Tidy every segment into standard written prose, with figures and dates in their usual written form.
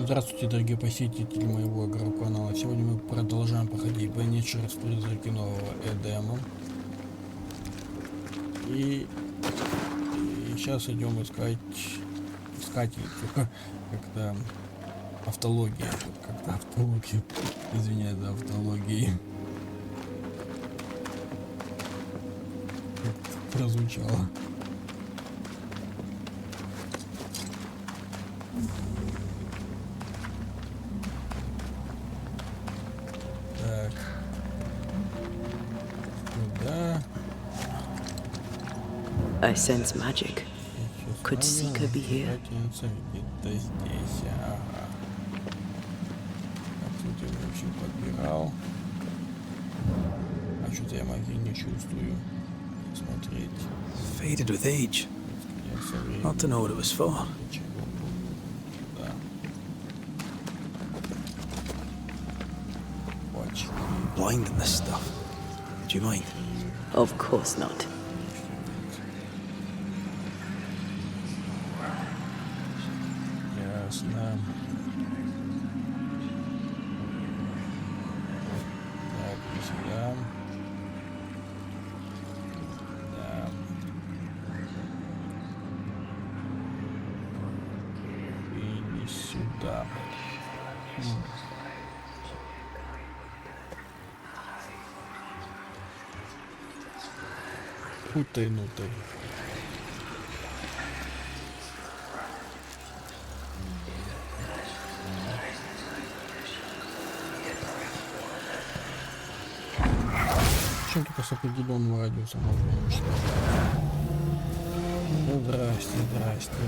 Здравствуйте, дорогие посетители моего игрового канала. Сегодня мы продолжаем проходить Banishers, призраки Нового Эдема. И сейчас идем искать как-то автология. Как-то автология. Извиняюсь за автологии. Как-то прозвучало. Так. Сюда. I sense magic. Could Sika be here? Где-то здесь, ага. А тут я вообще подбирал. А что-то я магии не чувствую. Смотреть. Faded with age. Я со временем Not to know what it was for. ничего. Да. Очень. Blind in this stuff. Do you mind? Of course not. Ясно. Так, и сюда. Да. И сюда. Путай-нутай. Чем только с определенного радиуса можно уничтожать. Ну, здрасте, здрасте.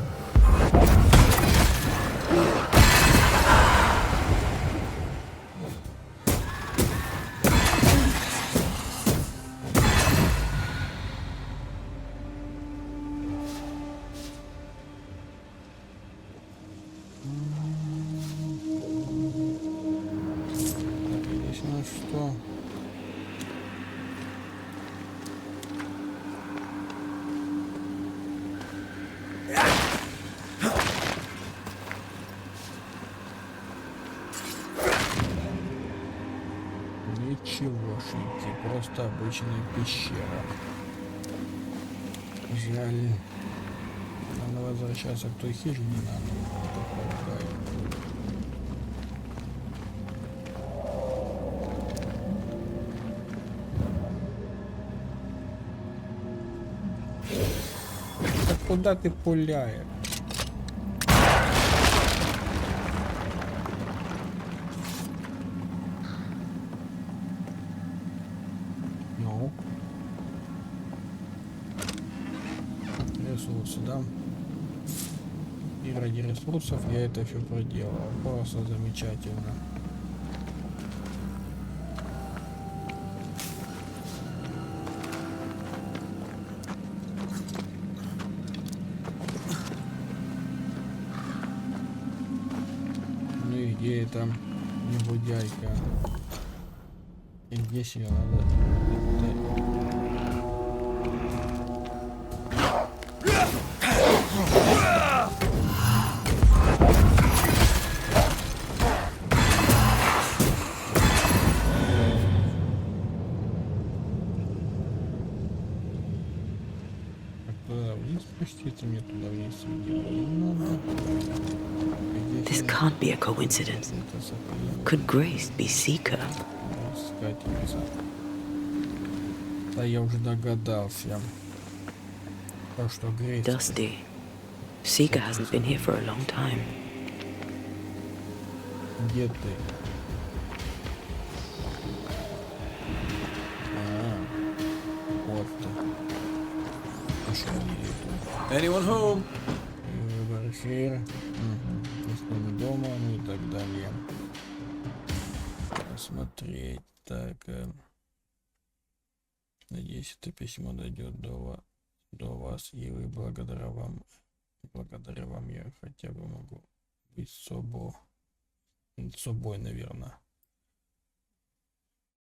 Так, здесь у нас что? Ничегошеньки, просто обычная пещера. Жаль. Надо возвращаться к той хижине, не надо. Это помогает. Так куда ты пуляешь? Ну. Ресурсы, да? И ради ресурсов я это все проделал. Просто замечательно. Ну и где это негодяйка? И здесь ее надо... Туда вниз спуститься, мне туда вниз не надо. This can't be a coincidence. Could Grace be Sika? Да я уже догадался. То, что Грейс... Dusty. Sika hasn't been here for a long time. Где ты? Вот ты. Пошел мне Anyone home? выбор эфир. Если мы дома, ну и так далее. Посмотреть. Так. Надеюсь, это письмо дойдет до вас, и вы благодаря вам я хотя бы могу быть собой, наверное.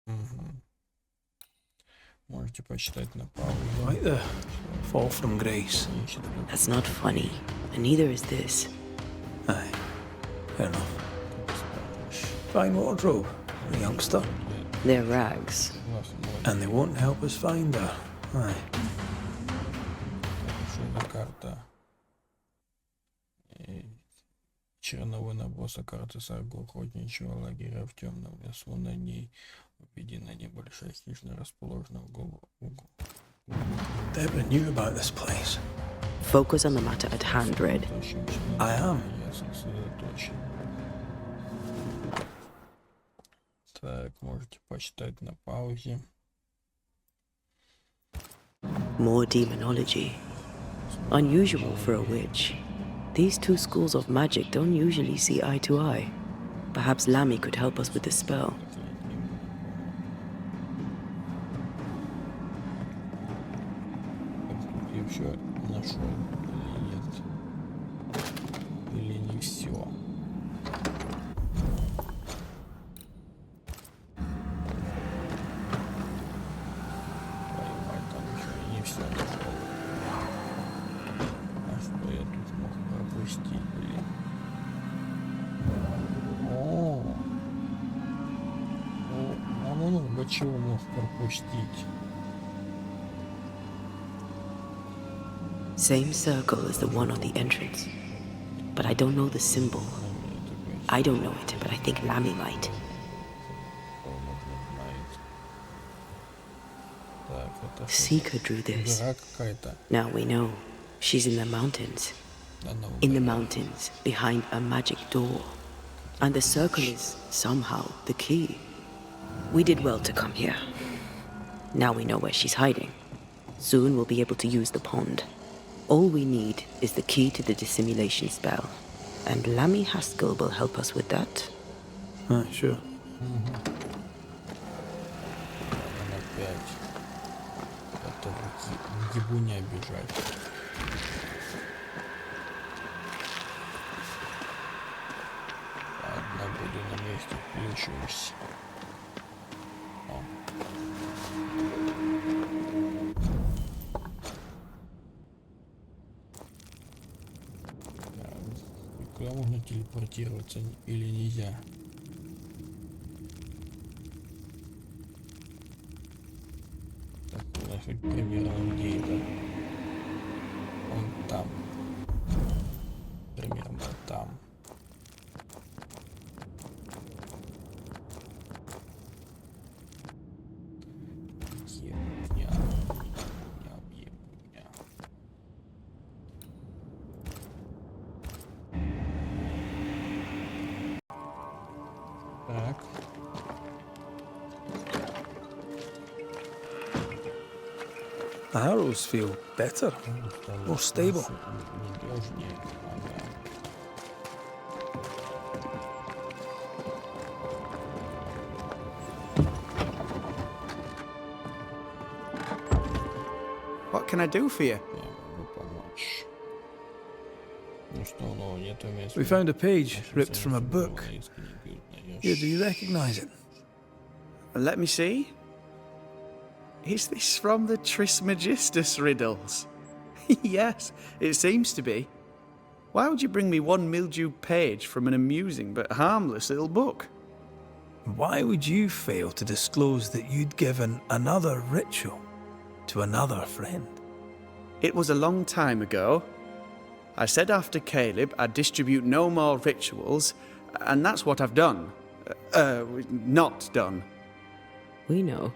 Угу. Можете почитать на паузу. Right there. Fall from grace. That's not funny, and neither is this. Aye. Fair enough. Fine wardrobe, a youngster. They're rags. And they won't help us find her. Aye. Хорошая карта. Черновина босса карты саргу охотничьего лагеря в темном лесу. На ней увидена небольшая хижина, расположенная в углу. Deborah knew about this place. Focus on the matter at hand, Red. I am. Так, можете почитать на паузе. More demonology. Unusual for a witch. These two schools of magic don't usually see eye to eye. Perhaps Lammy could help us with the spell. Я все нашел или нет? Или не все? Там еще не все нашел. А что я тут мог пропустить, блин? Много чего мог пропустить. Same circle as the one on the entrance. But I don't know the symbol. I don't know it, but I think Lammy might. Seeker drew this. Now we know. She's in the mountains. In the mountains, behind a magic door. And the circle is, somehow, the key. We did well to come here. Now we know where she's hiding. Soon we'll be able to use the pond. All we need is the key to the dissimulation spell. And Lammy Haskell will help us with that. Sure. Ебу не обижать. Ладно, буду на месте, включусь. Куда можно телепортироваться или нельзя? Так, у нас хоть примерно где это? Он там. Примерно там. Так. The arrows feel better, more stable. What can I do for you? We found a page ripped from a book. Yeah, do you recognize it? Let me see. Is this from the Trismegistus riddles? Yes, it seems to be. Why would you bring me one mildewed page from an amusing but harmless little book? Why would you fail to disclose that you'd given another ritual to another friend? It was a long time ago. I said after Caleb I'd distribute no more rituals, and that's what I've done. Not done. We know.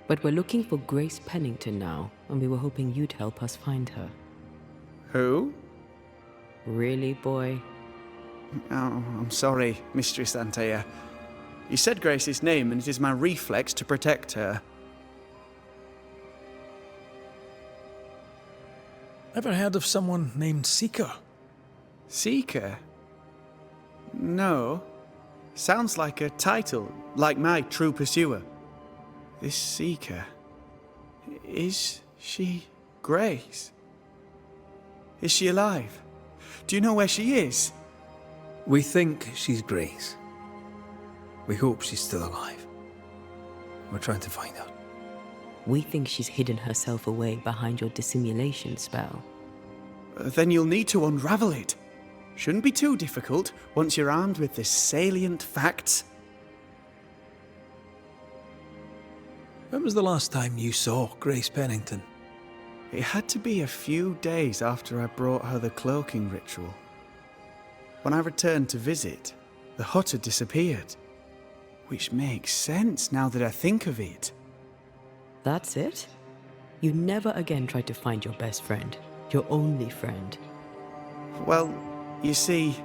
But we're looking for Grace Pennington now, and we were hoping you'd help us find her. Who? Really, boy? Oh, I'm sorry, Mistress Антея. You said Grace's name, and it is my reflex to protect her. Ever heard of someone named Seeker? Seeker? No. Sounds like a title, like my True Pursuer. This Seeker... Is she Grace? Is she alive? Do you know where she is? We think she's Grace. We hope she's still alive. We're trying to find her. We think she's hidden herself away behind your dissimulation spell. Then you'll need to unravel it. Shouldn't be too difficult once you're armed with the salient facts. When was the last time you saw Grace Pennington? It had to be a few days after I brought her the cloaking ritual. When I returned to visit, the hut had disappeared. Which makes sense now that I think of it. That's it? You never again tried to find your best friend, your only friend. Well, you see,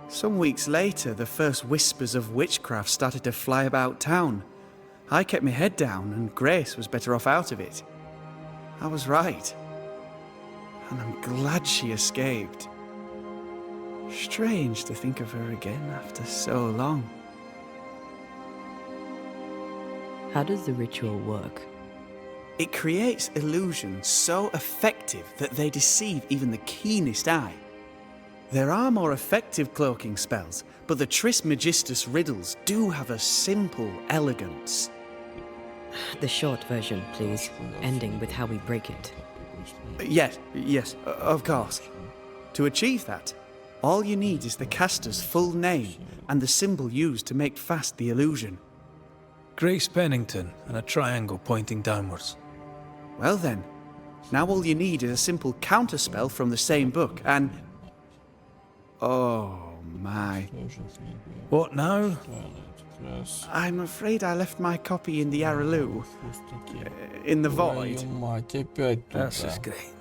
some weeks later, the first whispers of witchcraft started to fly about town. I kept my head down, and Grace was better off out of it. I was right. And I'm glad she escaped. Strange to think of her again after so long. How does the ritual work? It creates illusions so effective that they deceive even the keenest eye. There are more effective cloaking spells, but the Trismegistus riddles do have a simple elegance. The short version, please, ending with how we break it. Yes, of course. To achieve that, all you need is the caster's full name and the symbol used to make fast the illusion. Grace Pennington and a triangle pointing downwards. Well then, now all you need is a simple counterspell from the same book and... Oh my. What now? I'm afraid I left my copy in the Araloo. In the void. That's just great.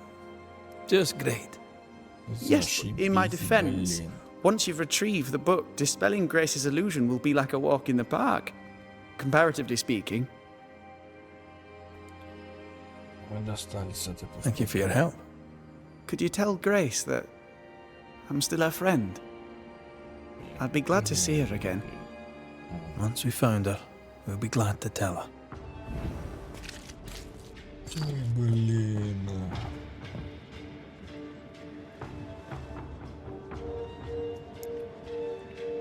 Just great. Yes, in my defense, once you've retrieved the book, dispelling Grace's illusion will be like a walk in the park. Comparatively speaking. Thank you for your help. Could you tell Grace that I'm still her friend? I'd be glad to see her again. Once we found her, we'll be glad to tell her. Блин.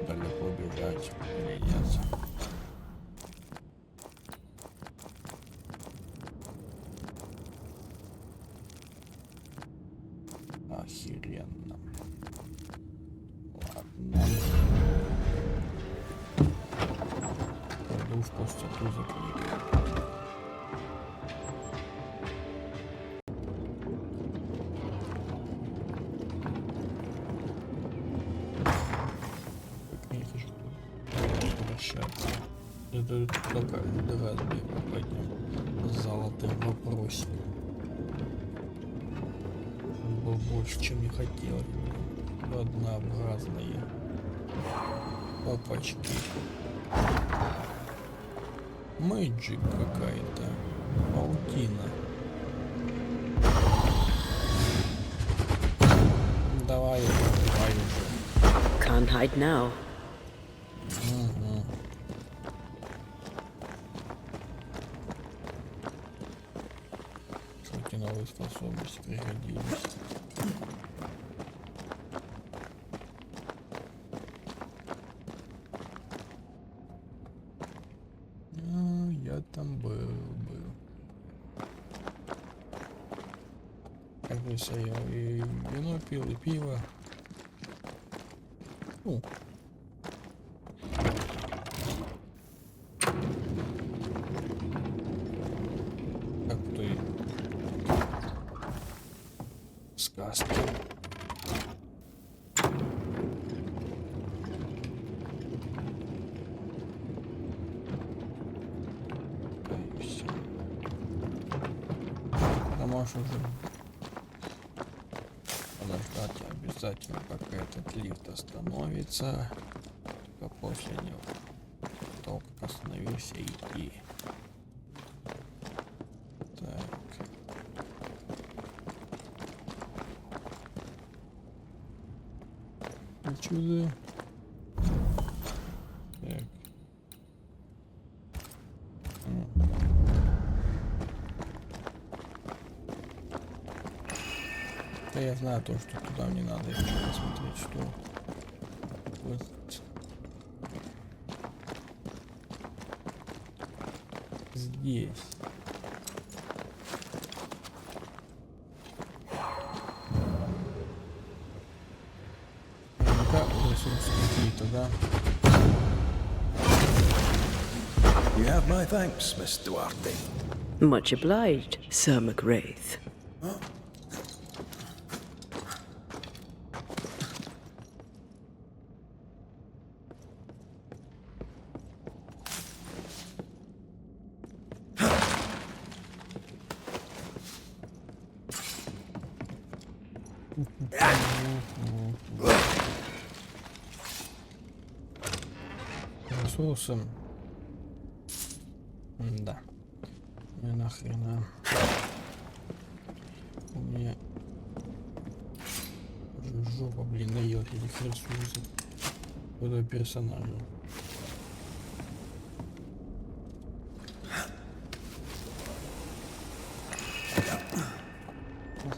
Далеко бежать или нет? Охеренно. Ладно. Пойду в пустоту за книгой. Как не хочу возвращаться. Это только разные пойдем. Золотым вопросиком. Было больше, чем я хотел. Однообразные. Опачки. Мэджик какая-то. Паутина. Давай уже. Can't hide now. Что-то новые способности пригодились. Я там был. Как бы я и вино пил, и пиво. Как в той сказке. Можешь уже подождать обязательно, пока этот лифт остановится. Только после него, только как остановился, идти. Так. И чудо. Так. Да я знаю то, что туда не надо. Я хочу посмотреть, что вот. Здесь. какие-то, да? You have my thanks, Miss Duarte. Much obliged, Sir McWraith. Ресурсы. Да. Не нахрена. У меня жопа, блин, дает этих ресурсов. Этого персонажа.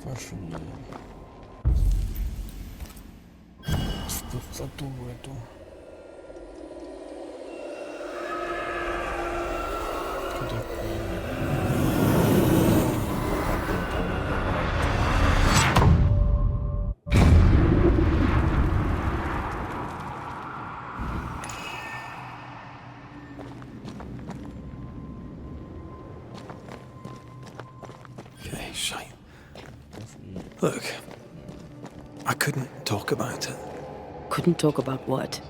Пошли. В пустоту в эту. Okay, shite. Look, I couldn't talk about it. Couldn't talk about what?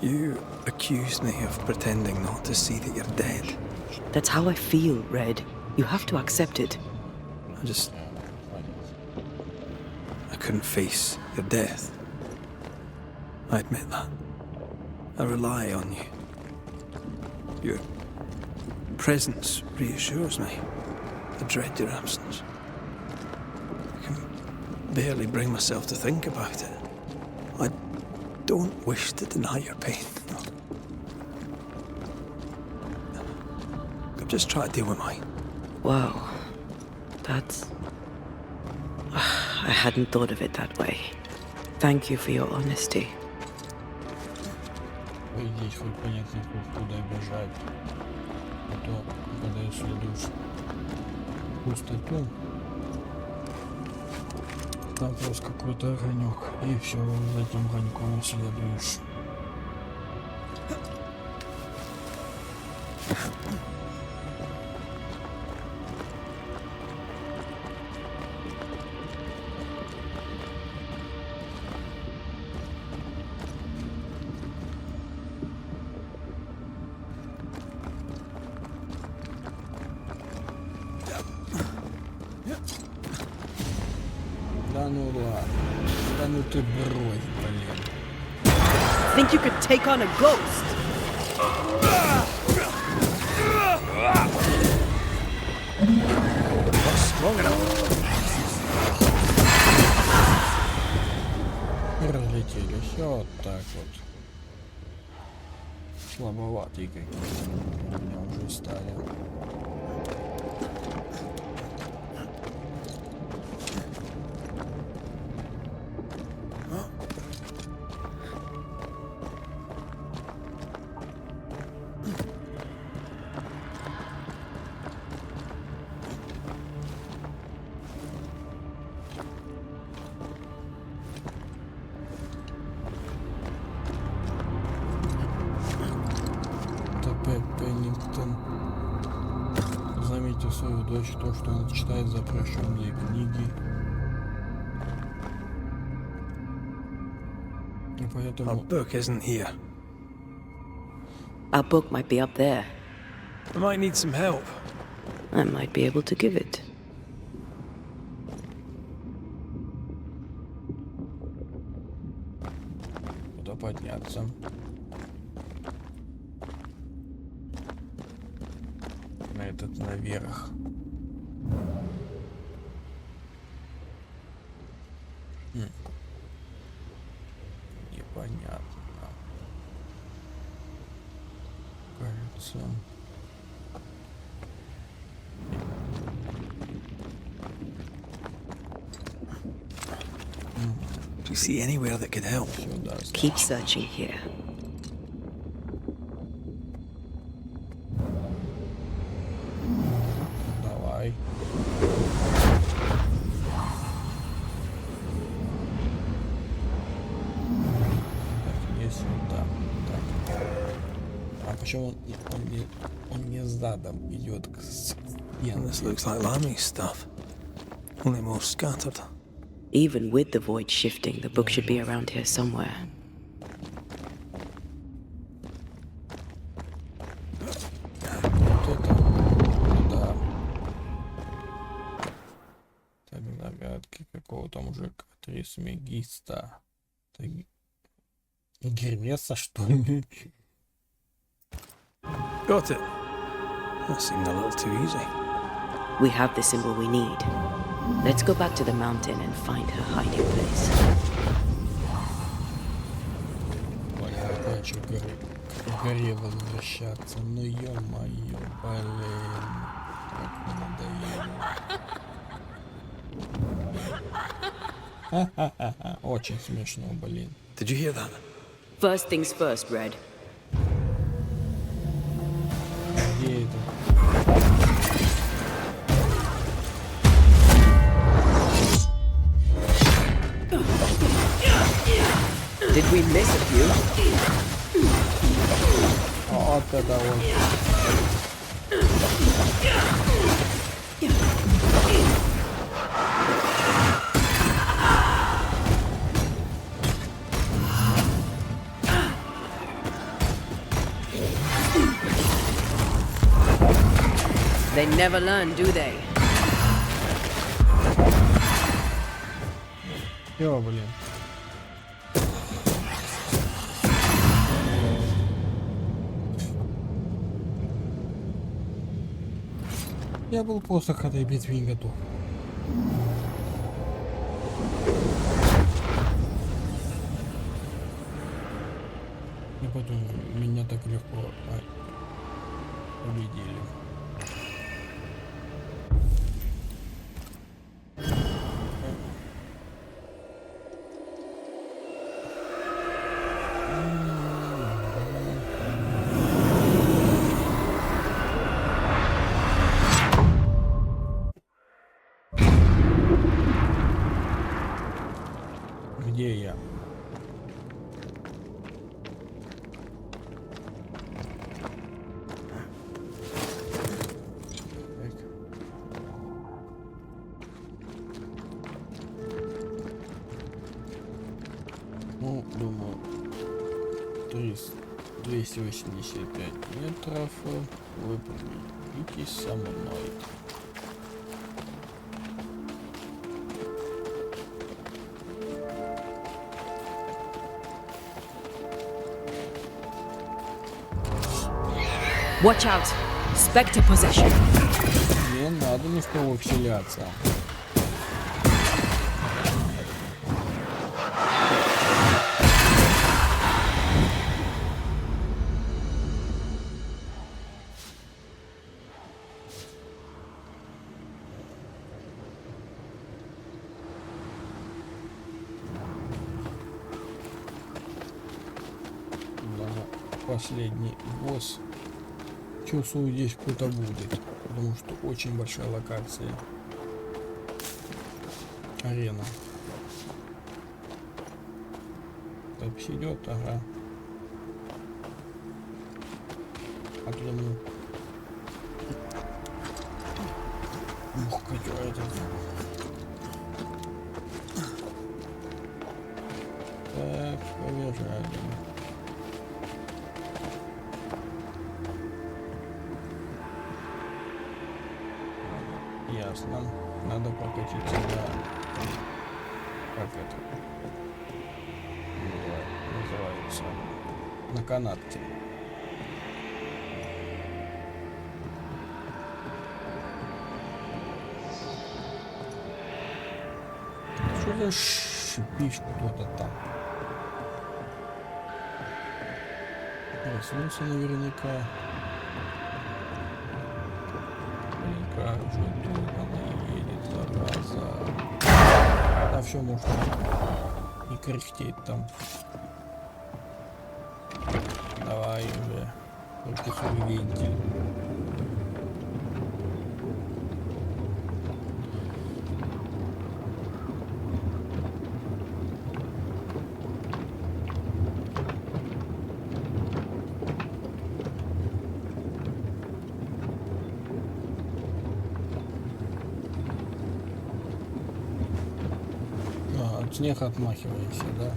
You accused me of pretending not to see that you're dead. That's how I feel, Red. You have to accept it. I couldn't face your death. I admit that. I rely on you. Your presence reassures me. I dread your absence. I can barely bring myself to think about it. I don't wish to deny your pain. No. Just try to deal with mine. Wow. That's... I hadn't thought of it that way. Thank you for your honesty. Здесь хоть понятно, куда бежать. А то, когда исследуешь пустоту, там просто какой-то огонек, и все, за этим огоньком следуешь. Да ну ладно. Да ну ты брось, блин. Think you could take on a ghost? И разлетелись. Вот так вот. Слабоватые какие-то. У меня уже стали. Заметил свою дочь, то, что она читает запрещенные книги. И поэтому... Our book isn't here. Our book might be up there. I might need some help. I might be able to give it. Куда подняться? На этот наверх. Непонятно. Кажется. Do you see anywhere that could help? Сюда. Keep searching here. Давай. Так, А почему он не задом идет к This looks like Lami's stuff, only more scattered. Even with the void shifting, the book should be around here somewhere. Вот это, да. Так, загадки какого-то мужика, трисмегиста. Гермеса, что ли? Got it. That seemed a little too easy. We have the symbol we need. Let's go back to the mountain and find her hiding place. Понял, короче, к горе возвращаться. Ну ё-моё, блин. Как мне надоело. Ха-ха-ха. Очень смешно, блин. Did you hear that? First things first, Red. Где это? Did we miss a few? Вот это вот. They never learn, do they? Всё, блин. Я был просто к этой битве не готов. И потом меня так легко победили. Где я? Так. Ну, думаю, 285 метров. Вы победите со мной. Watch out! Spectre possession. Не надо ни в кого вселяться. Последний босс. Чувствую, здесь кто-то будет, потому что очень большая локация. Арена. Запись идет, ага. А то думаю... Ух, какой этот... Так, побежали. Ясно. Надо прокатиться до... Как это? Называется. На канатке. Что за шипишь кто-то там? Проснулся наверняка. Как же долго она едет, зараза. А все может и кряхтеть там. Давай уже. Только свой вентиль. От снега отмахиваешься, да?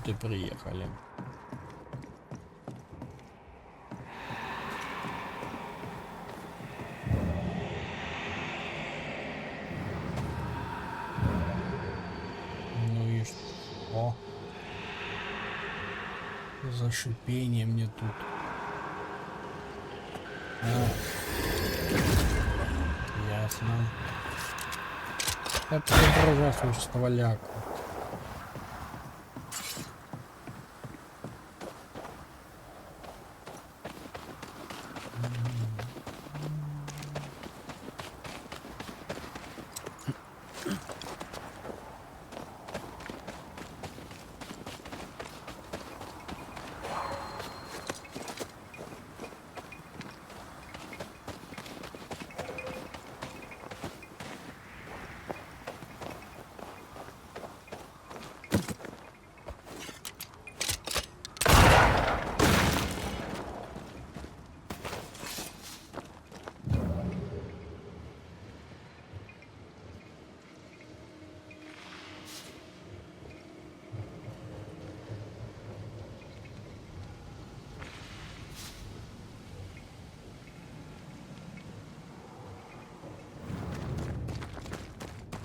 И приехали. Ну и что? За шипение мне тут. Ясно. Это изображаю стволяку.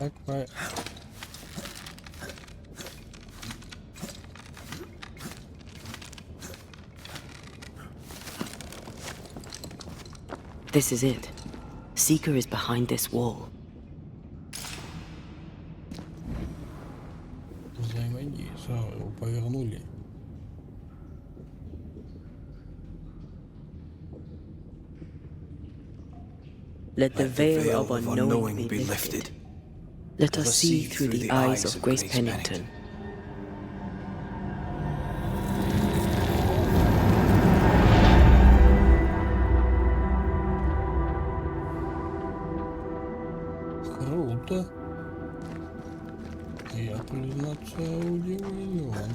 Так, This is it. Seeker is behind this wall. Взаимодействие. Повернули. Let the veil of unknowing be lifted. Let us see through the eyes of Grace Pennington. Круто. Я, признаться, удивлен.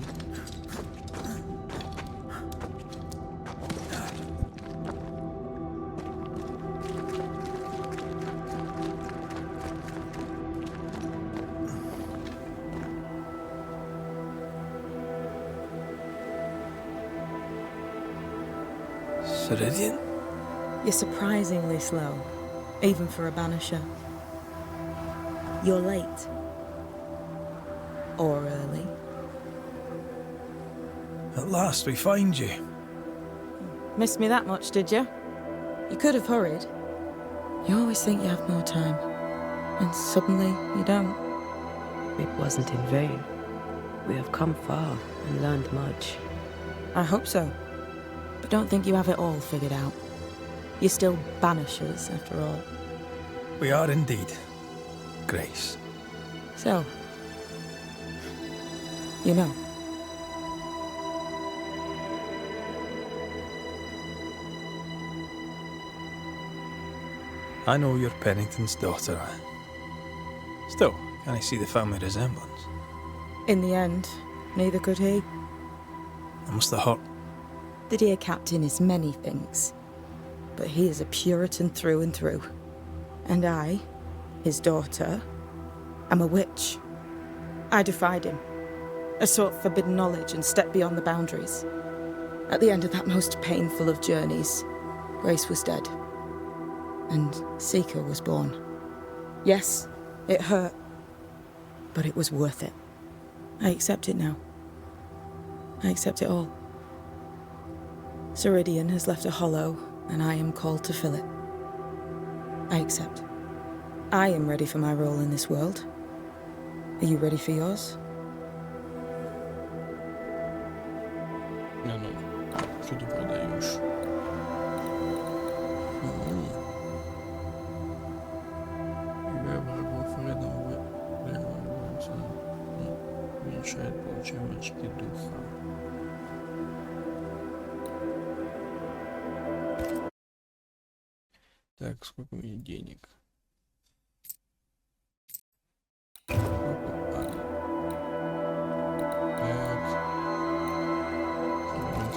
Ceridian? You're surprisingly slow, even for a banisher. You're late. Or early. At last we find you. Missed me that much, did you? You could have hurried. You always think you have more time, and suddenly you don't. It wasn't in vain. We have come far and learned much. I hope so. But don't think you have it all figured out. You're still banishers, after all. We are indeed, Grace. So, you know. I know you're Pennington's daughter. Still, can I see the family resemblance? In the end, neither could he. I must have hurt. The dear captain is many things, but he is a Puritan through and through. And I, his daughter, am a witch. I defied him. I sought forbidden knowledge and stepped beyond the boundaries. At the end of that most painful of journeys, Grace was dead. And Seeker was born. Yes, it hurt, but it was worth it. I accept it now. I accept it all. Ceridian has left a hollow, and I am called to fill it. I accept. I am ready for my role in this world. Are you ready for yours? Ну, что ты продаешь? получаем очки духа. Так, сколько у меня денег?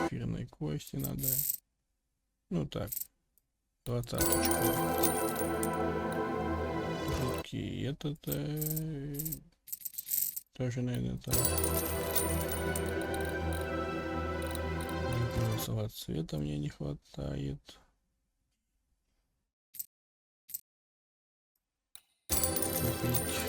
Эфирной кости надо. Ну так, 20 очков. Жуткий этот тоже, наверное, так. Голосового цвета мне не хватает. Купить.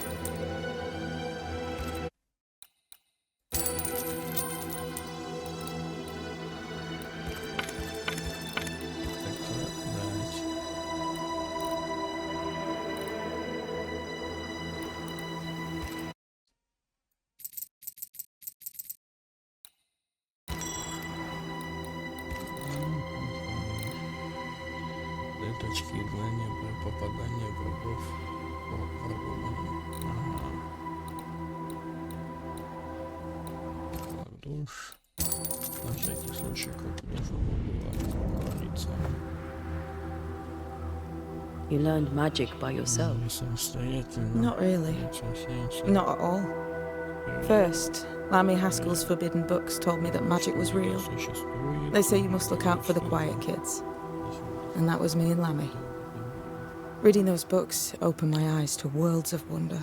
Точки изгнания при попадании врагов душ. На всякий случай, как должно было говориться. You learned magic by yourself? Not really. Not at all. First, Lammy Haskell's forbidden books told me that magic was real. They say you must look out for the quiet kids. And that was me and Lammy. Reading those books opened my eyes to worlds of wonder.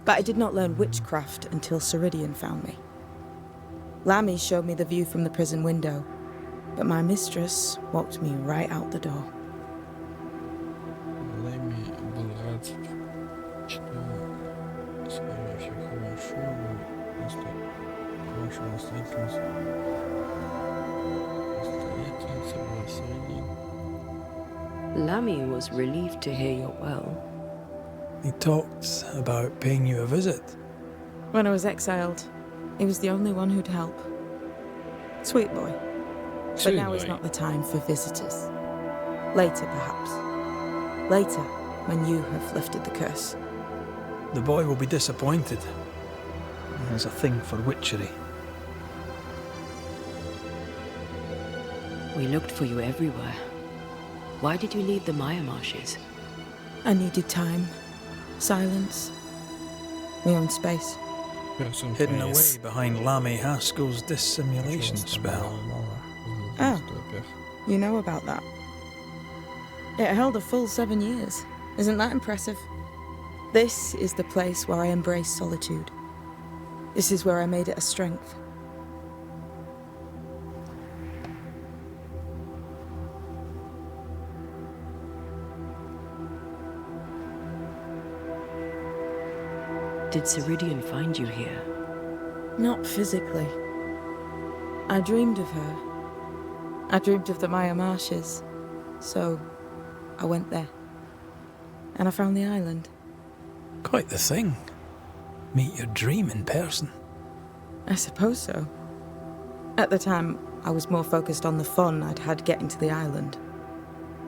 But I did not learn witchcraft until Ceridian found me. Lammy showed me the view from the prison window, but my mistress walked me right out the door. Ламми был рад, что скорее всего хорошо, просто хорошо настоятельность была середине. Lammy was relieved to hear you're well. He talked about paying you a visit. When I was exiled, he was the only one who'd help. Sweet boy. But now is not the time for visitors. Later, perhaps. Later, when you have lifted the curse. The boy will be disappointed. He has a thing for witchery. We looked for you everywhere. Why did you leave the Maya marshes? I needed time, silence, my own space. Hidden away behind Lammy Haskell's dissimulation spell. Oh, you know about that. It held a full 7 years. Isn't that impressive? This is the place where I embraced solitude. This is where I made it a strength. Did Ceridian find you here? Not physically. I dreamed of her. I dreamed of the Maya marshes. So, I went there. And I found the island. Quite the thing. Meet your dream in person. I suppose so. At the time, I was more focused on the fun I'd had getting to the island.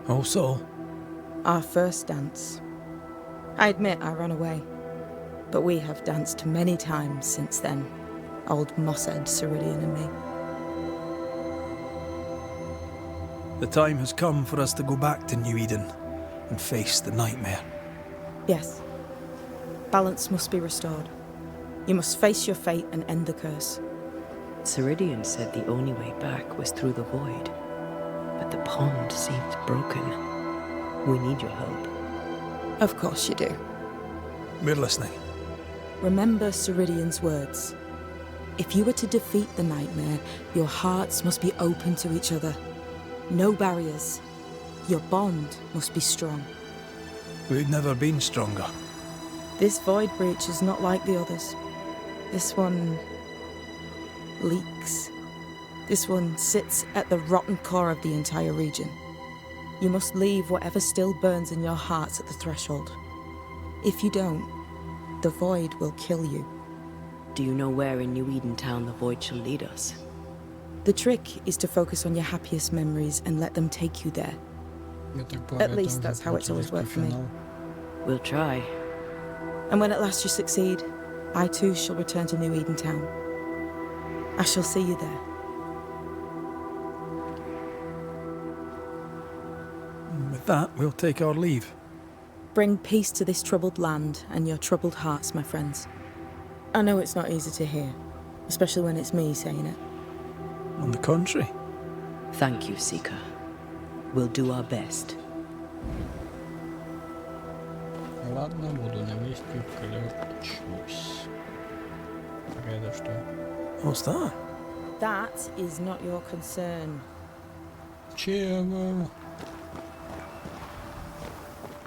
Also, our first dance. I admit I ran away. But we have danced many times since then, old Mosshead, Ceridian and me. The time has come for us to go back to New Eden and face the nightmare. Yes. Balance must be restored. You must face your fate and end the curse. Ceridian said the only way back was through the void. But the pond seems broken. We need your help. Of course you do. We're listening. Remember Ceridian's words. If you were to defeat the nightmare, your hearts must be open to each other. No barriers. Your bond must be strong. We've never been stronger. This void breach is not like the others. This one leaks. This one sits at the rotten core of the entire region. You must leave whatever still burns in your hearts at the threshold. If you don't, the void will kill you. Do you know where in New Eden town the void shall lead us? The trick is to focus on your happiest memories and let them take you there. At least that's how it's always worked for me. We'll try. And when at last you succeed, I too shall return to New Eden Town. I shall see you there. With that, we'll take our leave. Bring peace to this troubled land and your troubled hearts, my friends. I know it's not easy to hear, especially when it's me saying it. On the contrary. Thank you, Seeker. We'll do our best. Ладно, буду на месте, включусь. Это что? What's that? That is not your concern. Чего?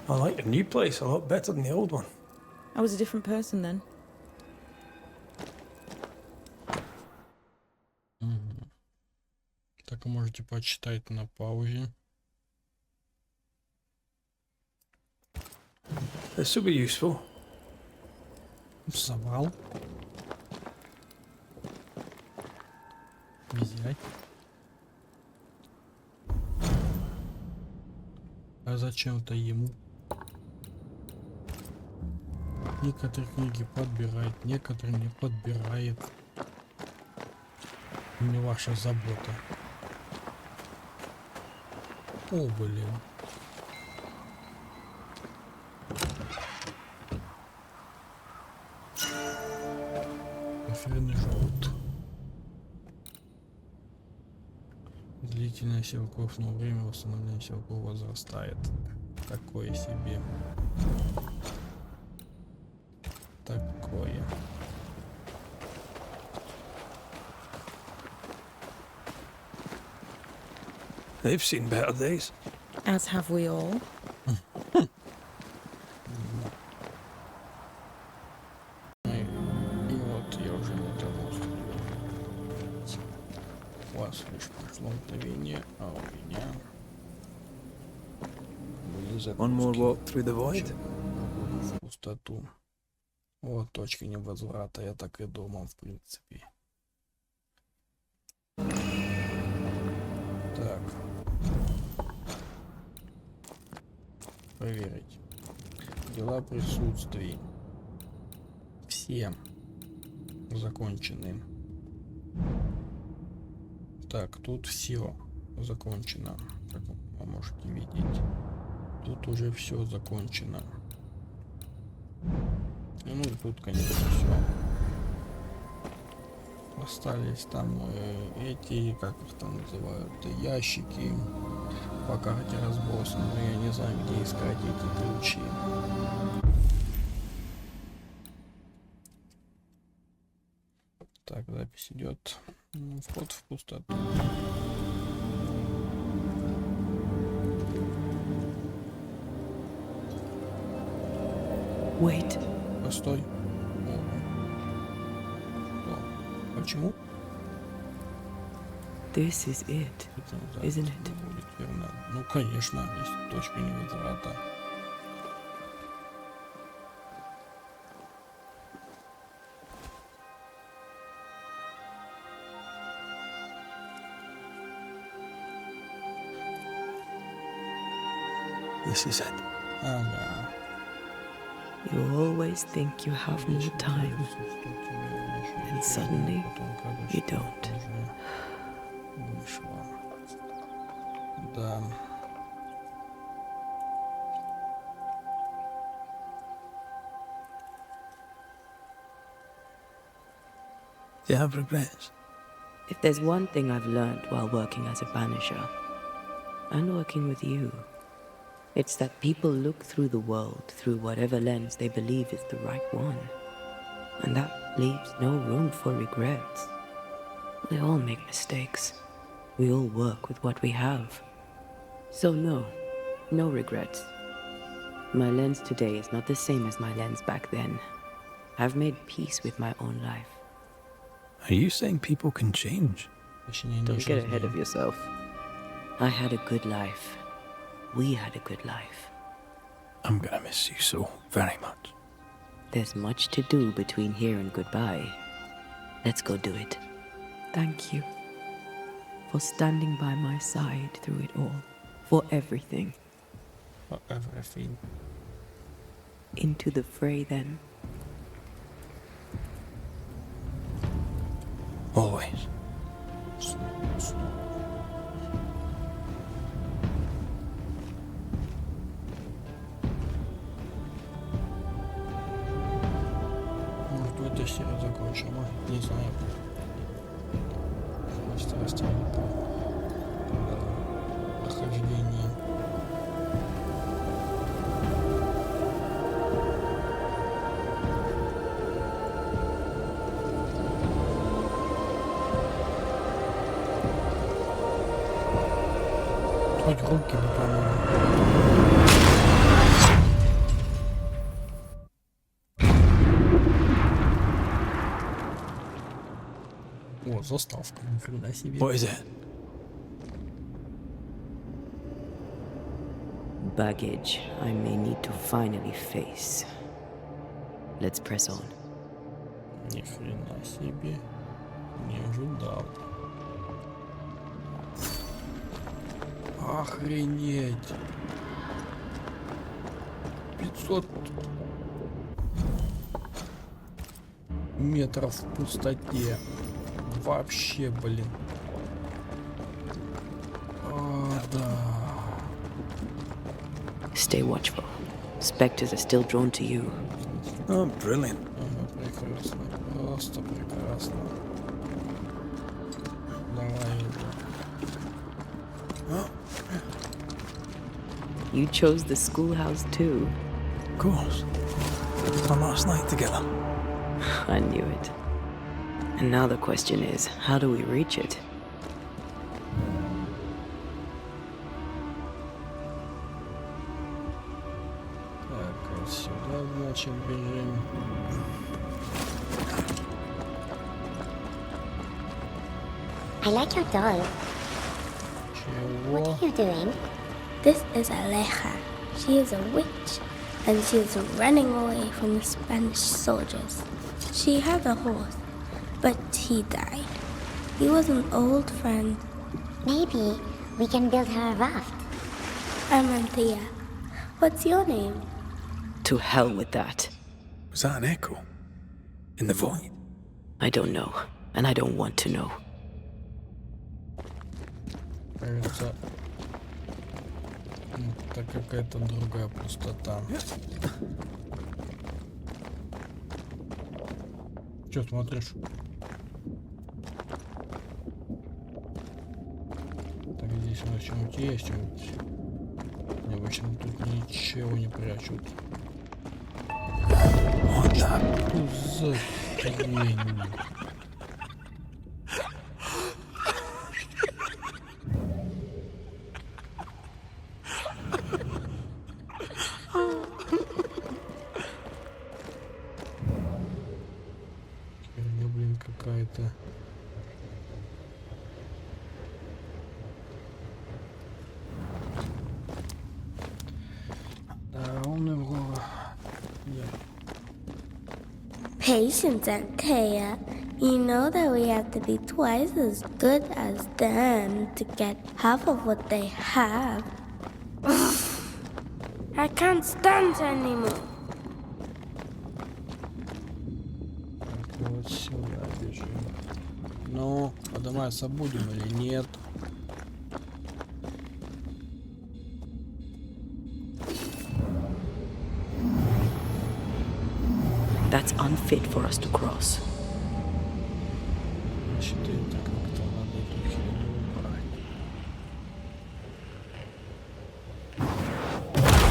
I like your new place a lot better than the old one. I was a different person then. Так можете почитать на паузе. This will be useful. Завал. Взять. А зачем-то ему? Некоторые книги подбирает, некоторые не подбирает. Не ваша забота. О, блин. Эфирный желт. Длительность силков, но время восстановления силков возрастает. Такое себе. Такое. They've seen better days. As have we all. И вот я уже на того. У вас лишь прошло мгновение, а у меня были One more загрузки. walk through the void. В пустоту. Вот точка невозврата, я так и думал, в принципе. Так. Проверить. Дела присутствий. Все закончены. Так, тут все закончено, как вы можете видеть. Тут уже все закончено. Ну и тут, конечно, все. Остались там эти, как их там называют, ящики по карте разбросаны, но я не знаю, где искать эти ключи. Так, запись идет. Вход в пустоту. Wait. Постой. Почему? This is it, isn't it? Будет верно. Ну, конечно, есть точка невозврата. This is it. Ага. You always think you have more time, and suddenly you don't. Вышло. Да. Do you have regrets? If there's one thing I've learned while working as a banisher, and working with you, it's that people look through the world through whatever lens they believe is the right one. And that leaves no room for regrets. We all make mistakes. We all work with what we have. So no regrets. My lens today is not the same as my lens back then. I've made peace with my own life. Are you saying people can change? Don't get ahead of yourself. I had a good life. We had a good life. I'm gonna miss you so very much. There's much to do between here and goodbye. Let's go do it. Thank you for standing by my side through it all. For everything. For everything. Into the fray then. Always. Может, в этой серии закончим, а? Не знаю. Страсти по прохождению. Хоть руки бы помогли. О, заставка, нифига себе. What is it? Baggage I may need to finally face. Let's press on. Ни хрена себе. Не ожидал. Охренеть. 500 метров в пустоте. Вообще, блин. О, да. Stay watchful. Spectres are still drawn to you. Oh, brilliant. Ага, прекрасно. Просто прекрасно. Давай. You chose the schoolhouse too. Of course. Our last night together. I knew it. And now the question is, how do we reach it? Так, вот сюда, значит, бежим. I like your doll. Чего? What are you doing? This is Aleja. She is a witch, and she is running away from the Spanish soldiers. She had a horse, but he died. He was an old friend. Maybe we can build her a raft. I'm Antea. What's your name? To hell with that. Was that an echo? In the void? I don't know, and I don't want to know. Кажется, это какая-то другая пустота. Че смотришь? Так, здесь у нас что-нибудь есть, что-нибудь. Обычно тут ничего не прячут. What the? Что за хрень? Херня, блин, какая-то. Да, умный в голову. Patience, Antea. You know that we have to be twice as good as them to get half of what they have. I can't stand her anymore. Так, вот сюда бежим. Ну, подниматься будем или нет? That's unfit for us to cross. Значит, это как-то надо эту херню убрать.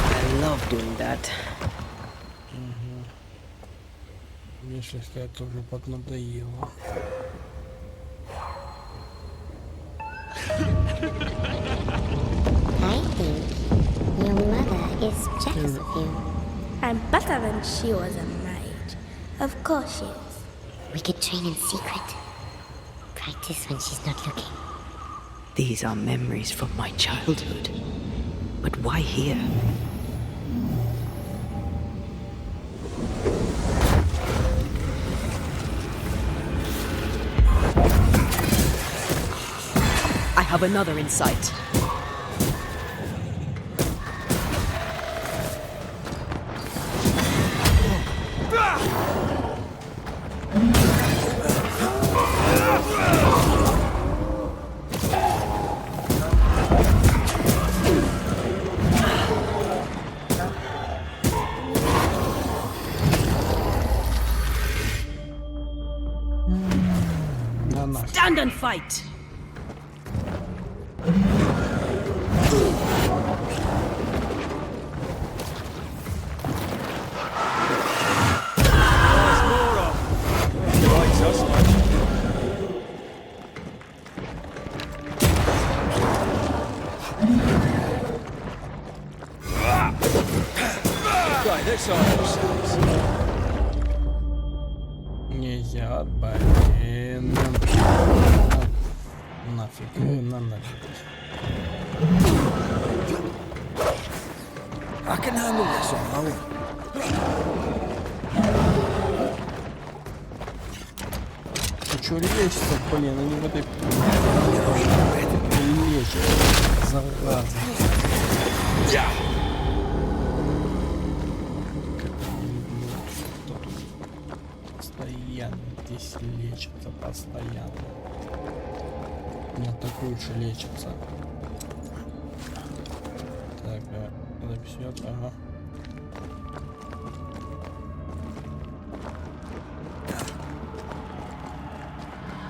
I love doing that. Мне слегка это уже поднадоело. I think your mother is jealous of you. I'm better than she was a mage. Of course she is. We could train in secret. Practice when she's not looking. These are memories from my childhood. But why here? I have another in sight. На нафиг. Stand and fight! Нельзя, блин. Нафиг, на нафиг. I can handle this on my own. Ты чё лечится, блин, они в этой... Лечится, зараза. Постоянно здесь лечится, постоянно. На такую же лечится. Так, записет, ага.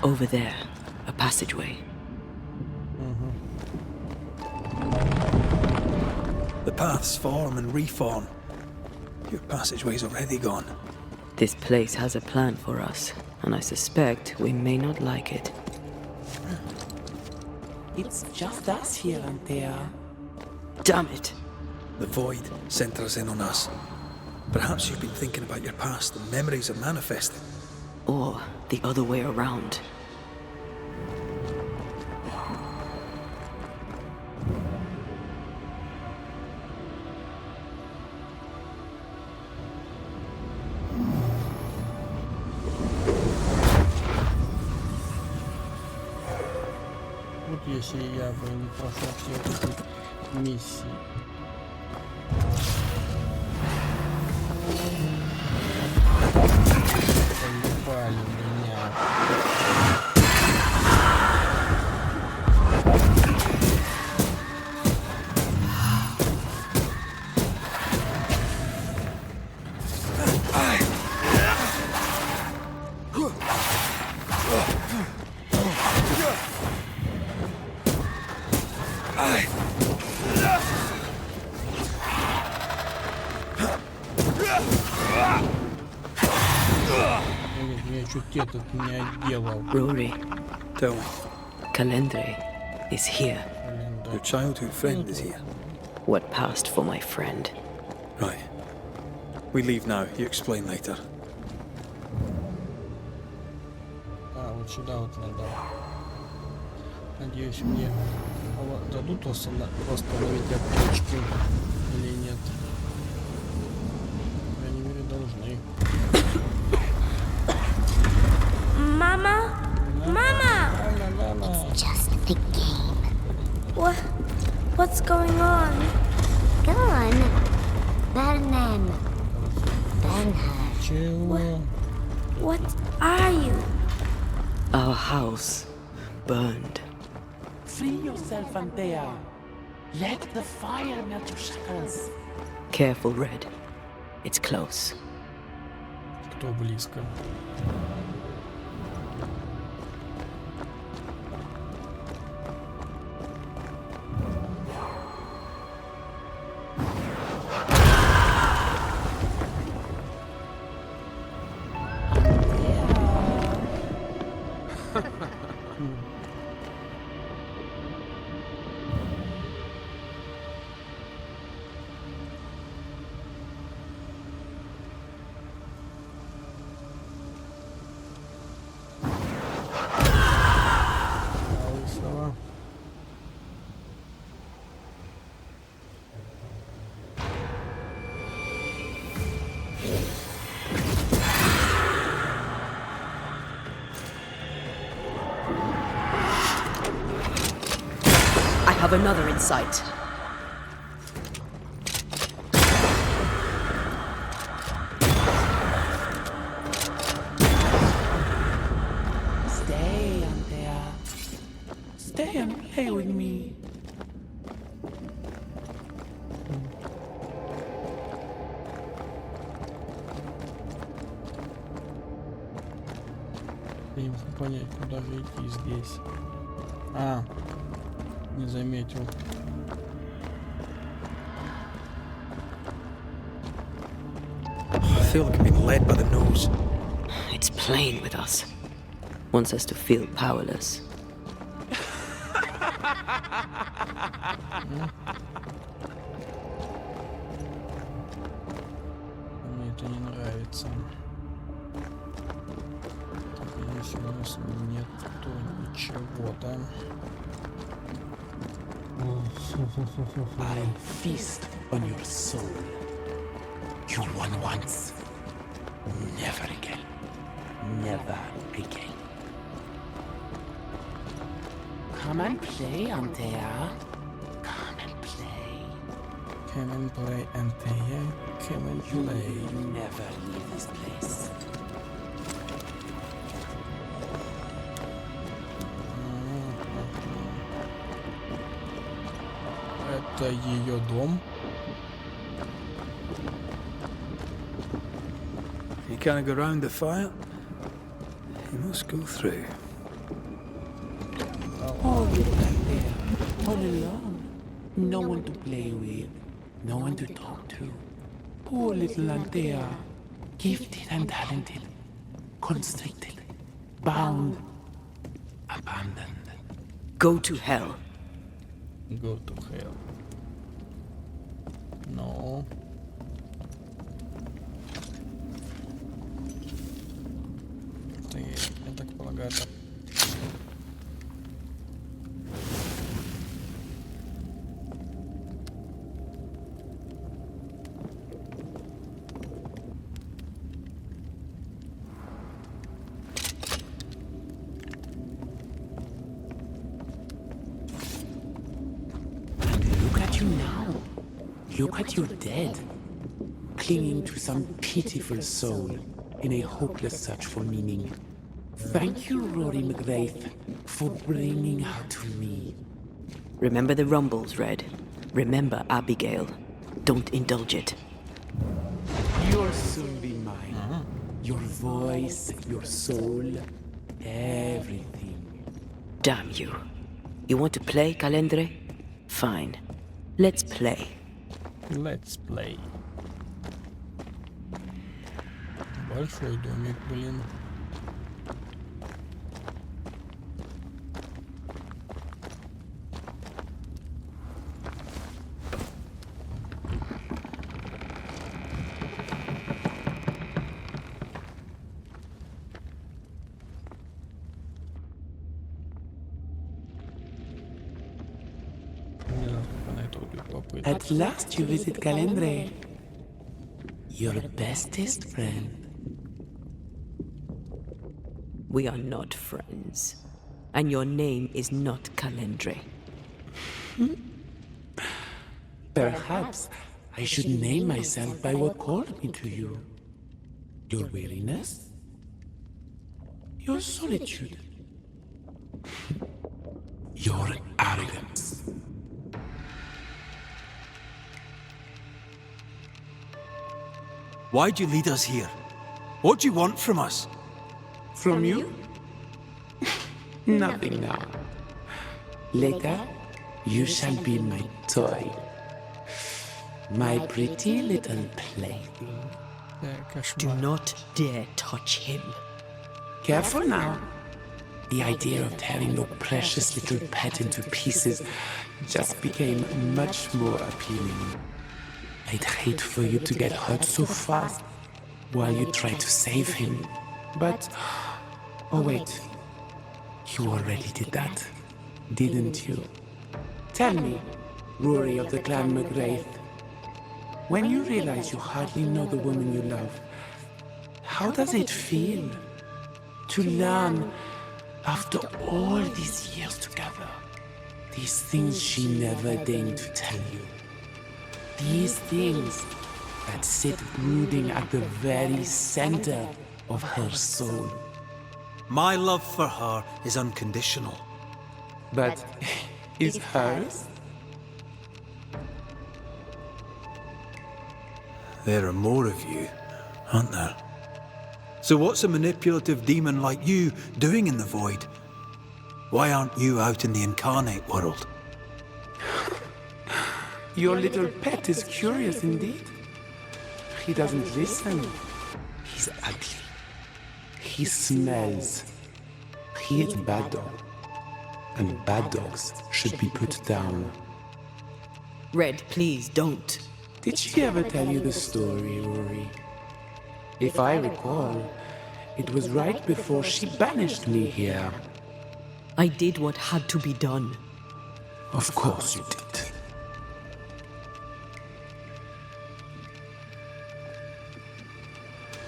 Over there, a passageway. The paths form and reform. Your passageway's already gone. This place has a plan for us, and I suspect we may not like it. It's just us here, Antea. Damn it! The void centers in on us. Perhaps you've been thinking about your past and memories are manifesting. Or the other way around. Вот если я бы не прошел все эти миссии. Поебали меня. Я чуть этот не отделал. Rory, Tell me, Calendre is here. your childhood friend is here. What passed for my friend? Right. We leave now. You explain later. А, вот сюда вот надо. Надеюсь, мне дадут восстановить аптечки или нет. По крайней мере, должны. Mama? Mama! Just a game. What's going on? Go on. Burn them. Burn her. Чего? What are you? Our house burned. Free yourself, Antea. Let the fire melt your shackles. Careful, Red. It's close. Кто близко? Лысого. I have another in sight. Stay, Antea. Stay and play with me. Я не могу понять, куда же идти здесь. А, не заметил. I feel like I'm being led by the nose. It's playing with us. Wants us to feel powerless. Мне это не нравится. Так, здесь у нас нету ничего, да? I'll feast on your soul. You won once. Never again. Never again. Come and play, Антея. Come and play. Come and play, Антея. Come and play. You never leave this place. Это ее дом. You can't go round the fire. You must go through. Oh, little Антея. All alone. No one to play with. No one to talk to. Poor little Anteya. Gifted and talented. Constricted. Bound. Abandoned. Go to hell. Go to hell. No. Это я так полагаю, это... Look at you now. Look at you dead. Clinging to some pitiful soul in a hopeless search for meaning. Thank you, Rory McRaith, for bringing her to me. Remember the rumbles, Red. Remember Abigail. Don't indulge it. You'll soon be mine. Your voice, your soul, everything. Damn you. You want to play, Calendre? Fine. Let's play. Let's play. Большой домик, блин. At last you visit Calendre. Your bestest friend. We are not friends. And your name is not Calendre. Perhaps I should name myself by what called me to you. Your weariness? Your solitude? Your arrogance? Why'd you lead us here? What do you want from us? From you? Nothing now. Later, you shall be my toy. My pretty little plaything. Do not dare touch him. Careful now. The idea of tearing your precious little pet into pieces just became much more appealing. I'd hate for you to get hurt so fast while you try to save him. But... oh wait. You already did that, didn't you? Tell me, Rory of the clan McRaith, when you realize you hardly know the woman you love, how does it feel to learn, after all these years together, these things she never deigned to tell you? These things that sit brooding at the very center of her soul. My love for her is unconditional. But is hers? There are more of you, aren't there? So what's a manipulative demon like you doing in the void? Why aren't you out in the incarnate world? Your little pet is curious indeed. He doesn't listen. He's ugly. He smells. He is bad dog. And bad dogs should be put down. Red, please, don't. Did she ever tell you the story, Rory? If I recall, it was right before she banished me here. I did what had to be done. Of course you did.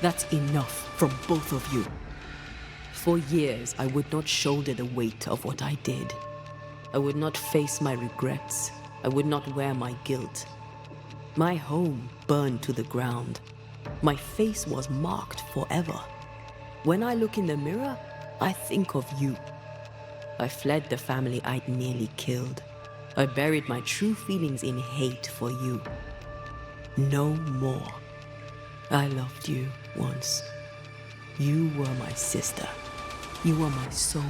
That's enough from both of you. For years, I would not shoulder the weight of what I did. I would not face my regrets. I would not wear my guilt. My home burned to the ground. My face was marked forever. When I look in the mirror, I think of you. I fled the family I'd nearly killed. I buried my true feelings in hate for you. No more. I loved you once. You were my sister. You were my soul.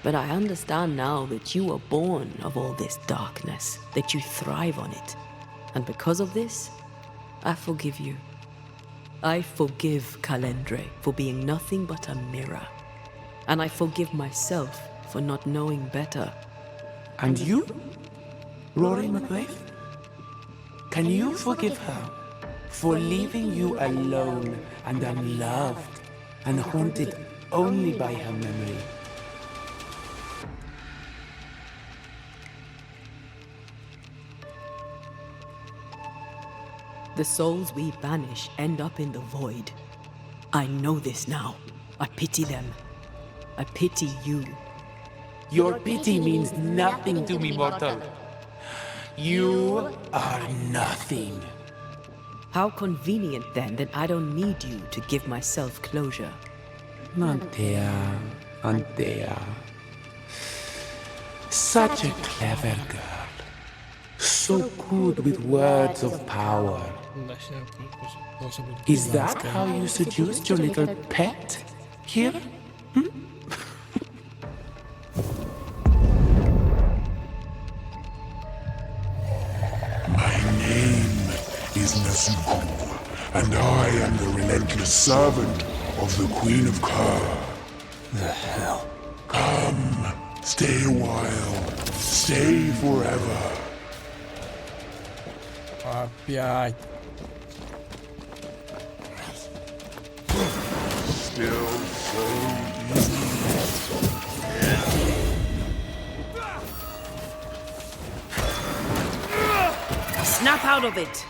But I understand now that you were born of all this darkness, that you thrive on it. And because of this, I forgive you. I forgive Calendre for being nothing but a mirror. And I forgive myself for not knowing better. And you, Rory McGrath? Can you forgive her for leaving you alone and unloved and haunted only by her memory? The souls we banish end up in the void. I know this now. I pity them. I pity you. Your pity means nothing to me, mortal. You are nothing. How convenient then that I don't need you to give myself closure. Антея. Such a clever girl. So good with words of power. Is that how you seduced your little pet here? My name is Nazuku, and I am the relentless servant of the Queen of Ker. The hell? Come, stay a while, stay forever. Опять. Still so easy. Snap out of it!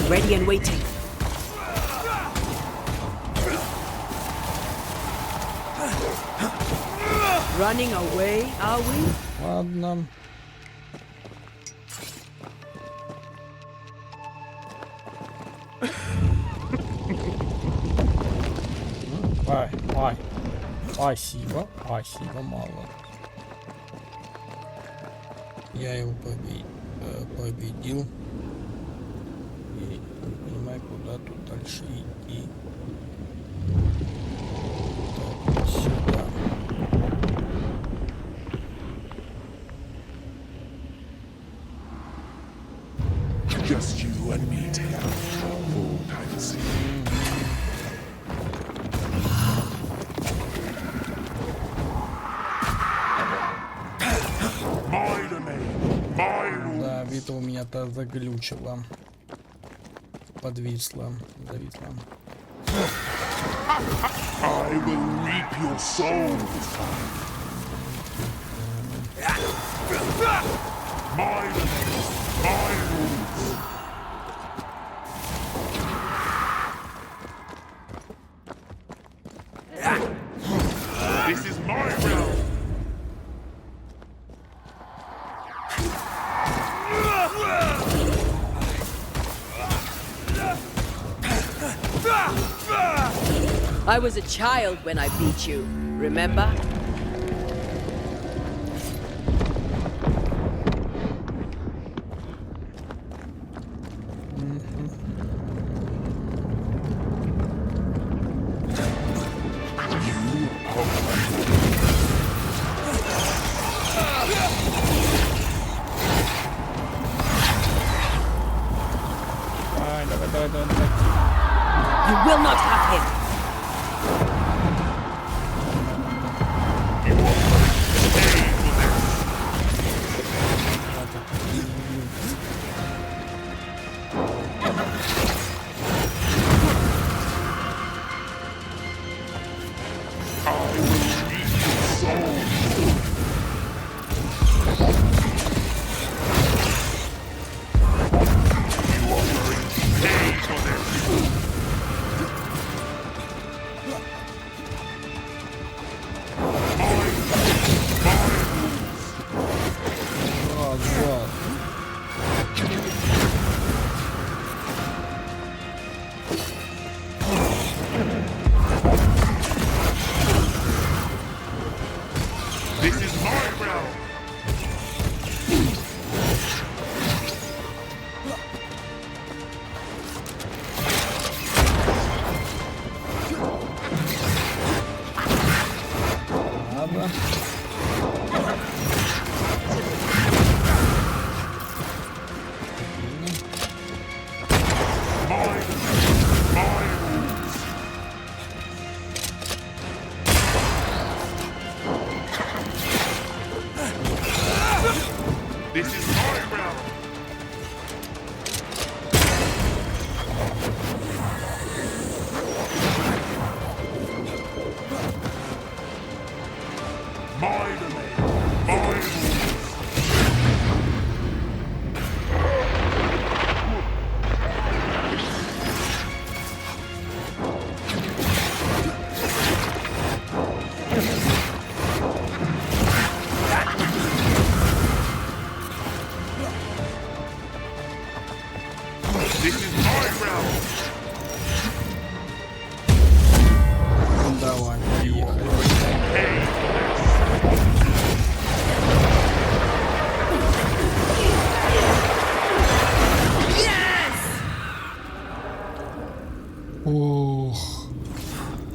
Ready and waiting. Running away, are we? Ладно. Ай. Спасибо, мало. Я его победил. И не понимаю, куда тут дальше идти. Так, сюда. Just you and me together. Full privacy. Да, Вита у меня-то заглючила. Подвисла. Зависла. I will reap your soul this time. My rules. This is my realm. I was a child when I beat you, remember? You will not have him!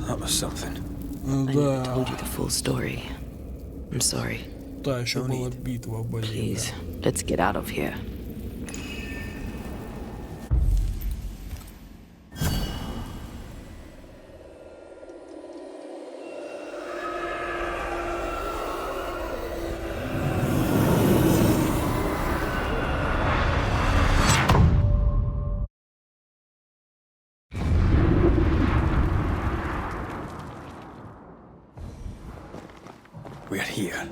That was something. I never told you the full story. I'm sorry. Да, еще была битва, блин. Please, let's get out of here. We're here.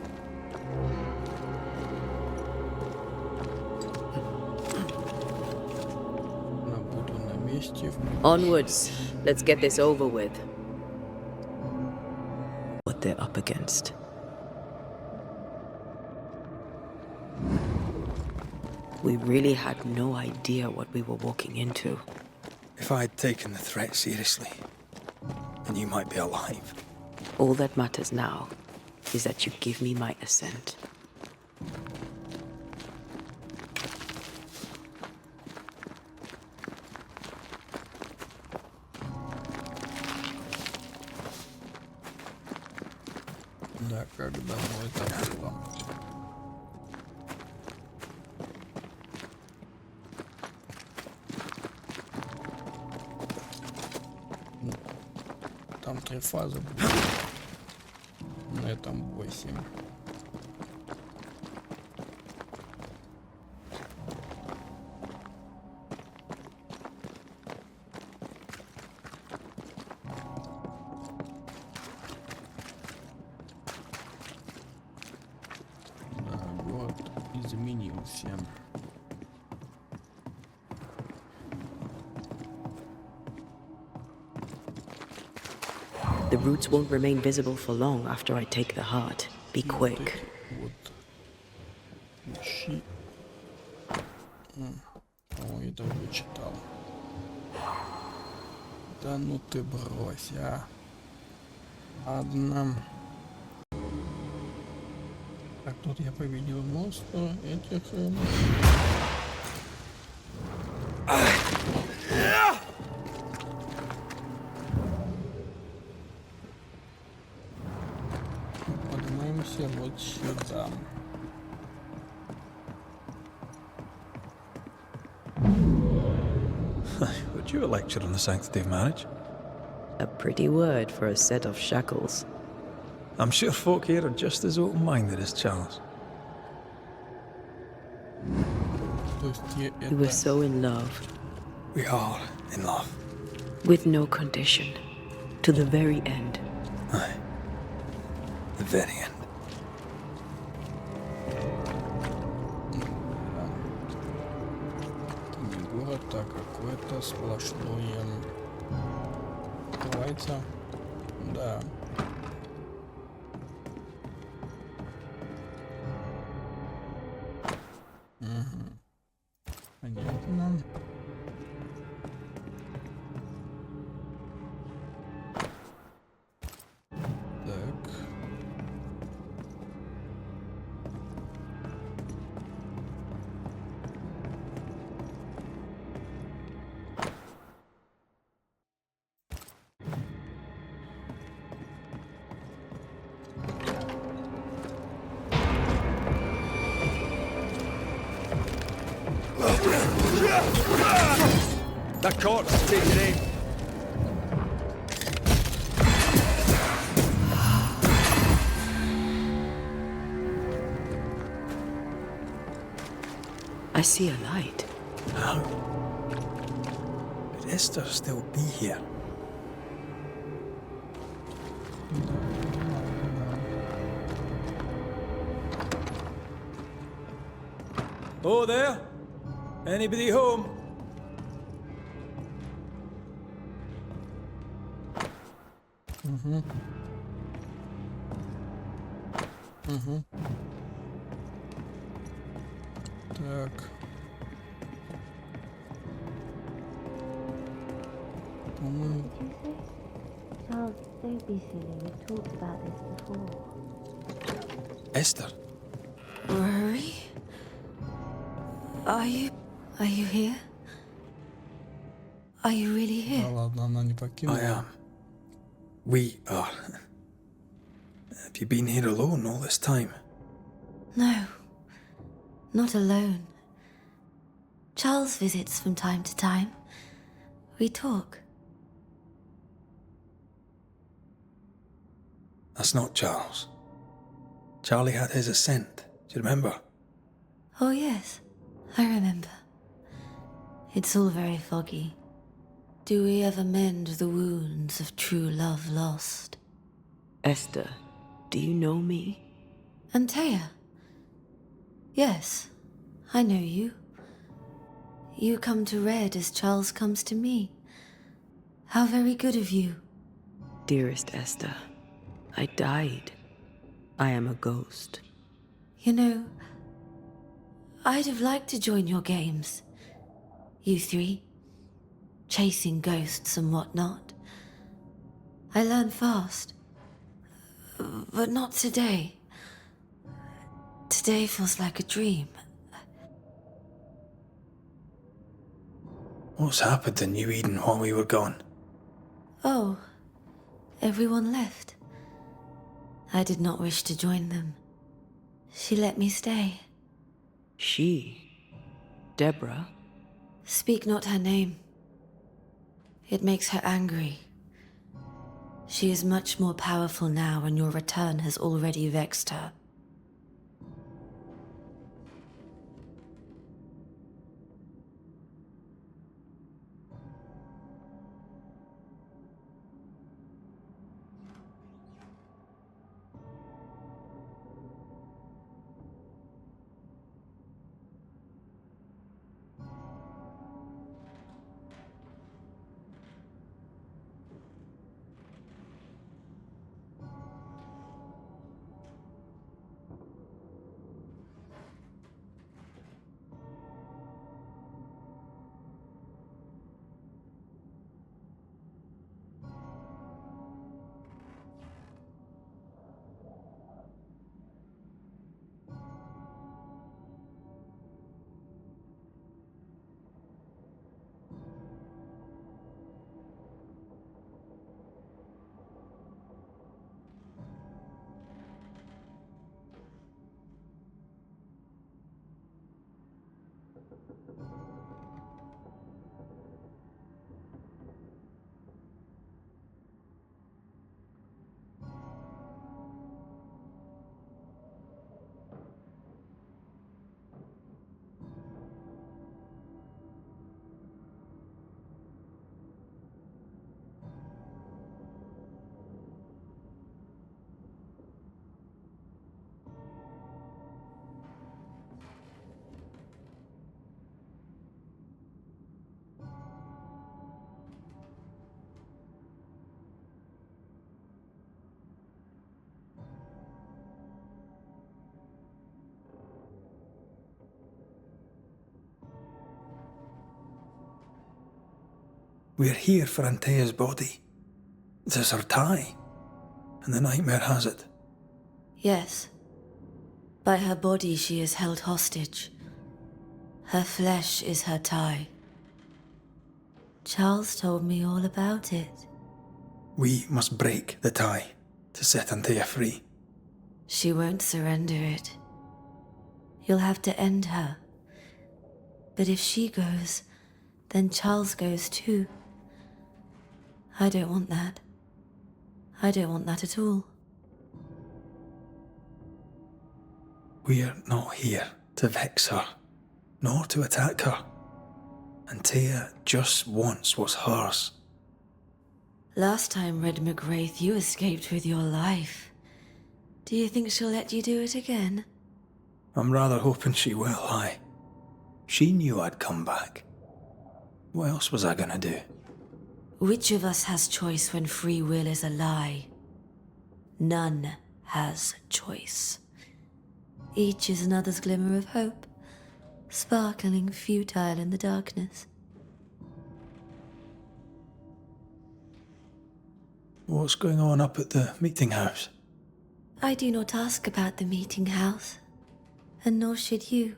Буду на месте. Onwards. Let's get this over with. What they're up against. We really had no idea what we were walking into. If I had taken the threat seriously, then you might be alive. All that matters now is that you give me my assent. Да, как давно это было. Там 3 фазы будет. На этом 8. Да, город изменился. The roots won't remain visible for long after I take the heart. Be quick. О, это вычитал. Да ну ты брось, а. Ладно. Так, тут я победил монстра этих... Поднимаемся вот сюда. Would you a lecture on the sanctity of marriage? A pretty word for a set of shackles. I'm sure folk here are just as open-minded as Charles. We were so in love. We are in love. With no condition. To the very end. Aye. The very end. Город, так, какое-то сплошное. Открывается. Да. Понятно. Так. That corpse is taking aim. I see a light. How? Could Esther still be here? Oh, there? Anybody home? Так. По-моему, Charles, don't be silly. We've talked about this before. Esther? Rory? Are you here? Are you really да here? ладно, она не покинула. I am. We are. Have you been here alone all this time? No, not alone. Charles visits from time to time. We talk. That's not Charles. Charlie had his ascent. Do you remember? Oh yes, I remember. It's all very foggy. Do we ever mend the wounds of true love lost? Esther, do you know me? Antея? Yes, I know you. You come to Red as Charles comes to me. How very good of you. Dearest Esther, I died. I am a ghost. You know, I'd have liked to join your games. You three, chasing ghosts and whatnot. I learn fast. But not today. Today feels like a dream. What's happened in New Eden while we were gone? Oh, everyone left. I did not wish to join them. She let me stay. She? Deborah? Speak not her name. It makes her angry. She is much more powerful now, and your return has already vexed her. We're here for Antea's body. There's her tie, and the nightmare has it. Yes. By her body she is held hostage. Her flesh is her tie. Charles told me all about it. We must break the tie to set Antea free. She won't surrender it. You'll have to end her. But if she goes, then Charles goes too. I don't want that. I don't want that at all. We're not here to vex her, nor to attack her. Antea just wants what's hers. Last time, Red McGrath, you escaped with your life. Do you think she'll let you do it again? I'm rather hoping she will, aye. She knew I'd come back. What else was I gonna do? Which of us has choice when free will is a lie? None has choice. Each is another's glimmer of hope, sparkling futile in the darkness. What's going on up at the meeting house? I do not ask about the meeting house, and nor should you.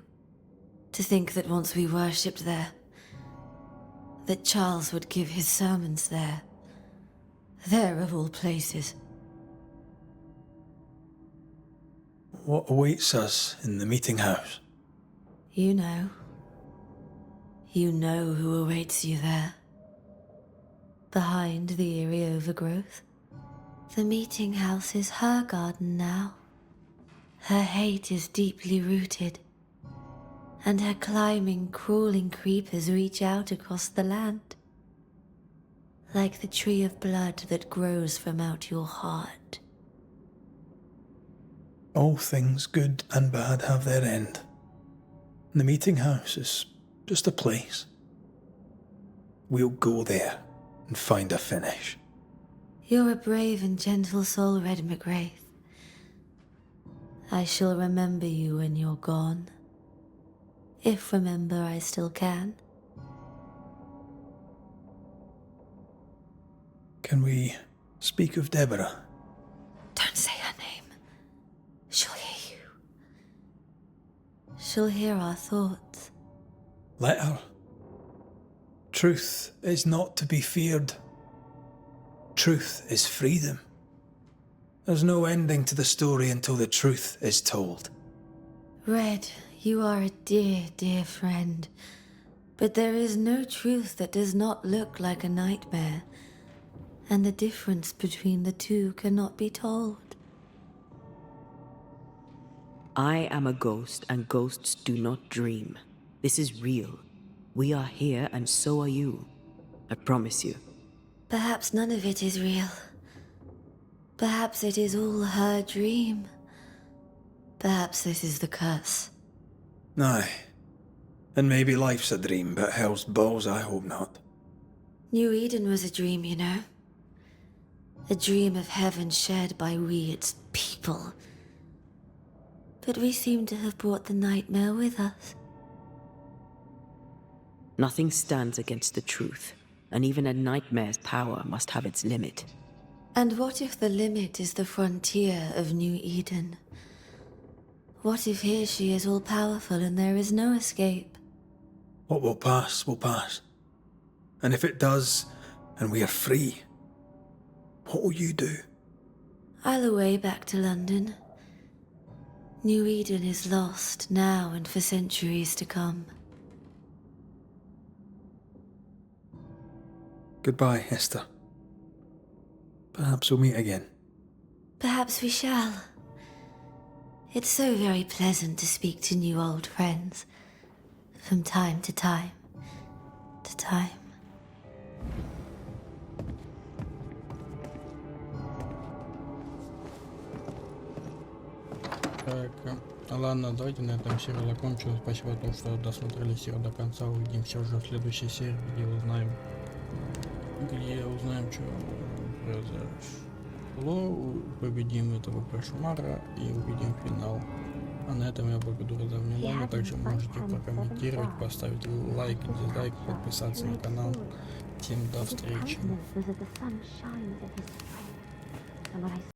To think that once we worshipped there, that Charles would give his sermons there. There of all places. What awaits us in the meeting house? You know. You know who awaits you there. Behind the eerie overgrowth. The meeting house is her garden now. Her hate is deeply rooted. And her climbing, crawling creepers reach out across the land. Like the tree of blood that grows from out your heart. All things good and bad have their end. The meeting house is just a place. We'll go there and find a finish. You're a brave and gentle soul, Red McGrath. I shall remember you when you're gone. If remember I still can. Can we speak of Deborah? Don't say her name. She'll hear you. She'll hear our thoughts. Let her. Truth is not to be feared. Truth is freedom. There's no ending to the story until the truth is told. Red, you are a dear, dear friend. But there is no truth that does not look like a nightmare. And the difference between the two cannot be told. I am a ghost, and ghosts do not dream. This is real. We are here, and so are you. I promise you. Perhaps none of it is real. Perhaps it is all her dream. Perhaps this is the curse. Aye. And maybe life's a dream, but hell's balls, I hope not. New Eden was a dream, you know. A dream of heaven shared by we, its people. But we seem to have brought the nightmare with us. Nothing stands against the truth, and even a nightmare's power must have its limit. And what if the limit is the frontier of New Eden? What if here she is all-powerful and there is no escape? What will pass will pass. And if it does, and we are free, what will you do? I'll away back to London. New Eden is lost now and for centuries to come. Goodbye, Esther. Perhaps we'll meet again. Perhaps we shall. It's so very pleasant to speak to new old friends. From time to time. To time. Так, ладно, давайте на этом серию закончим. Спасибо за то, что досмотрели серию до конца. Увидимся уже в следующей серии, где узнаем, что произошло. Победим этого кошмара и увидим финал. А на этом я благодарю за внимание. Также можете прокомментировать, поставить лайк, дизлайк, подписаться на канал. Всем до встречи.